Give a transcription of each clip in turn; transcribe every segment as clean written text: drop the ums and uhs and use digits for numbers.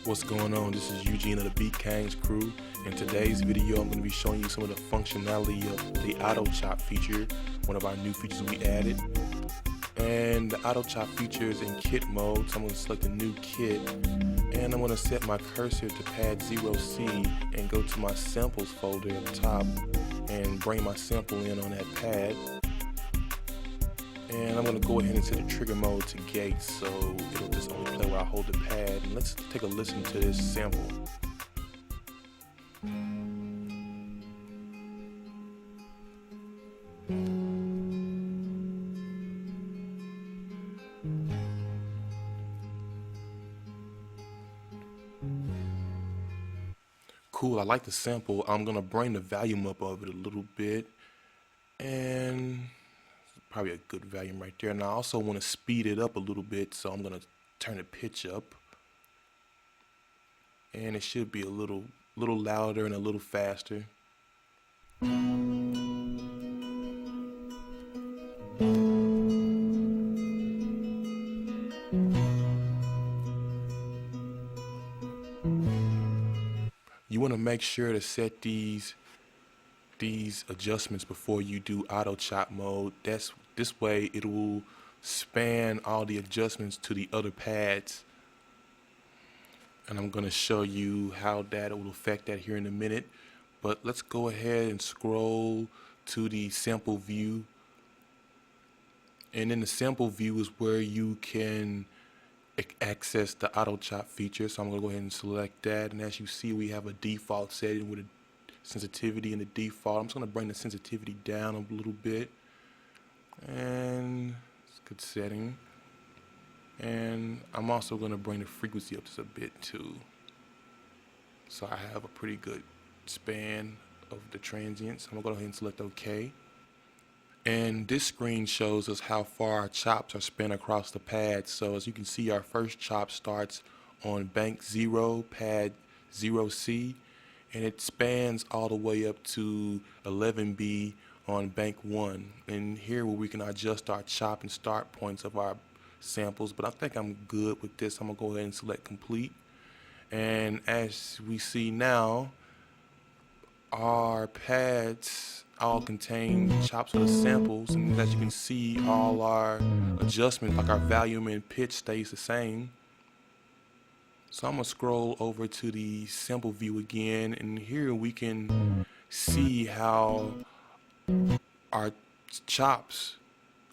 What's going on? This is Eugene of the Beat Kings crew. In today's video, I'm going to be showing you some of the functionality of the auto chop feature, one of our new features we added. And the auto chop feature is in kit mode, so I'm going to select a new kit, and I'm going to set my cursor to pad 0C and go to my samples folder up top and bring my sample in on that pad. And I'm going to go ahead and set the trigger mode to gate, so it'll just only play where I hold the pad. And let's take a listen to this sample. Cool, I like the sample. I'm going to bring the volume up of it a little bit, and probably a good volume right there. And I also want to speed it up a little bit, so I'm going to turn the pitch up, and it should be a little louder and a little faster. You want to make sure to set these adjustments before you do auto chop mode. This way it will span all the adjustments to the other pads, and I'm going to show you how that will affect that here in a minute. But let's go ahead and scroll to the sample view, and in the sample view is where you can access the auto chop feature. So I'm going to go ahead and select that, and as you see, we have a default setting with a sensitivity in the default. I'm just going to bring the sensitivity down a little bit, and it's a good setting. And I'm also going to bring the frequency up just a bit too, so I have a pretty good span of the transients. I'm going to go ahead and select OK. And this screen shows us how far our chops are spent across the pad. So as you can see, our first chop starts on bank 0, pad 0C, and it spans all the way up to 11B on bank 1. And here where we can adjust our chop and start points of our samples, but I think I'm good with this. I'm gonna go ahead and select complete. And as we see now, our pads all contain chops of the samples, and as you can see, all our adjustments, like our volume and pitch, stays the same. So I'm gonna scroll over to the sample view again, and here we can see how our chops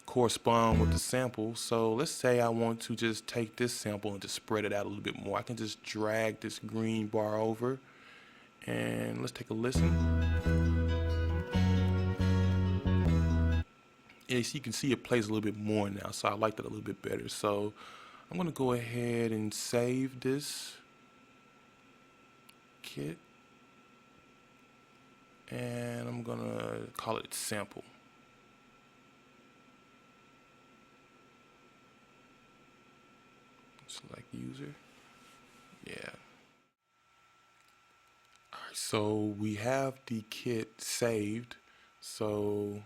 correspond with the sample. So let's say I want to just take this sample and just spread it out a little bit more. I can just drag this green bar over, and let's take a listen. Yes, you can see it plays a little bit more now, so I like that a little bit better. So I'm going to go ahead and save this kit, and I'm going to call it sample. Select user. Yeah. Alright, so we have the kit saved, so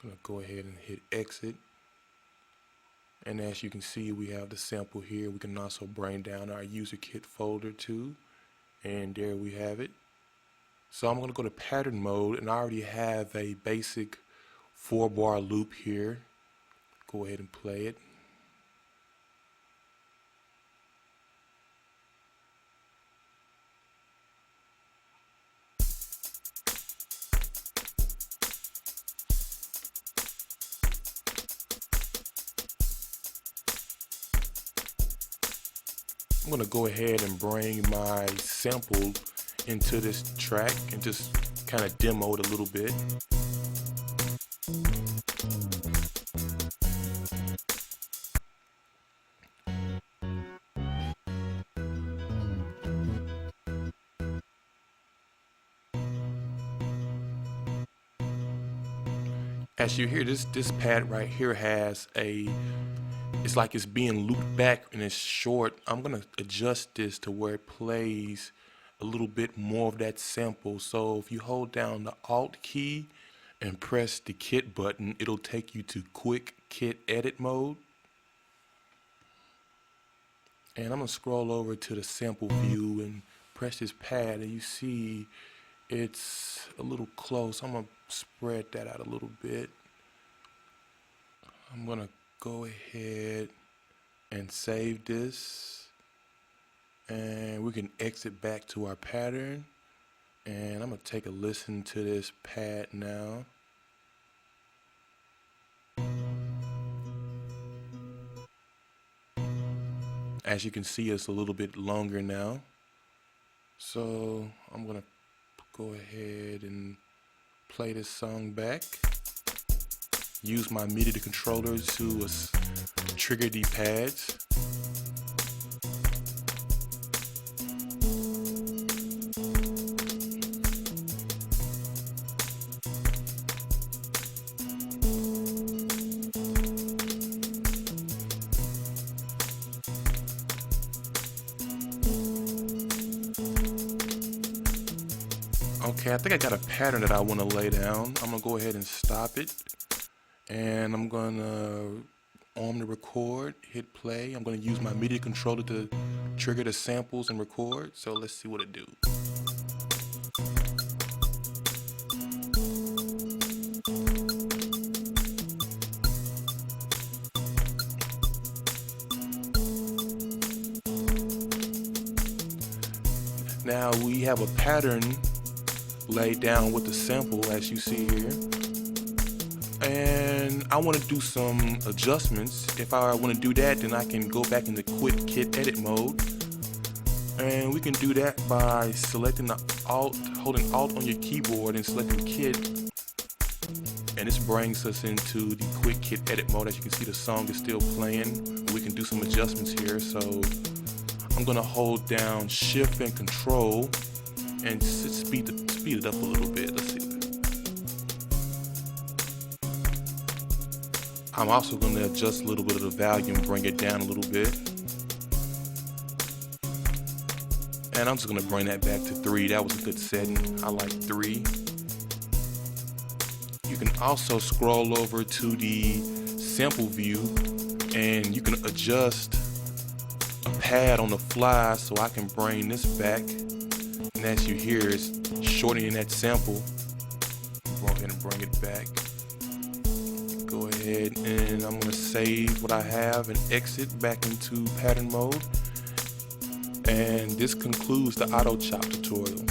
I'm going to go ahead and hit exit. And as you can see, we have the sample here. We can also bring down our user kit folder too, and there we have it. So I'm going to go to pattern mode, and I already have a basic 4-bar loop here. Go ahead and play it. I'm going to go ahead and bring my sample into this track and just kind of demo it a little bit. As you hear, this pad right here has it's like it's being looped back and it's short. I'm gonna adjust this to where it plays a little bit more of that sample. So if you hold down the Alt key and press the kit button, it'll take you to quick kit edit mode. And I'm gonna scroll over to the sample view and press this pad, and you see it's a little close. I'm gonna spread that out a little bit. I'm gonna go ahead and save this, and we can exit back to our pattern, and I'm gonna take a listen to this pad now. As you can see, it's a little bit longer now. So I'm gonna go ahead and play this song back. Use my MIDI controller to trigger the pads. Okay, I think I got a pattern that I want to lay down. I'm gonna go ahead and stop it, and I'm gonna arm the record, hit play. I'm gonna use my MIDI controller to trigger the samples and record. So let's see what it do. Now we have a pattern laid down with the sample, as you see here, and I want to do some adjustments. If I want to do that, then I can go back into quick kit edit mode, and we can do that by selecting the alt, holding alt on your keyboard and selecting kit, and this brings us into the quick kit edit mode. As you can see, the song is still playing. We can do some adjustments here, so I'm gonna hold down shift and control and speed it up a little bit. Let's see. I'm also going to adjust a little bit of the volume, bring it down a little bit. And I'm just going to bring that back to 3. That was a good setting. I like 3. You can also scroll over to the sample view, and you can adjust a pad on the fly, so I can bring this back. And as you hear, it's shortening that sample. Go ahead and bring it back. Go ahead and I'm gonna save what I have and exit back into pattern mode. And this concludes the auto chop tutorial.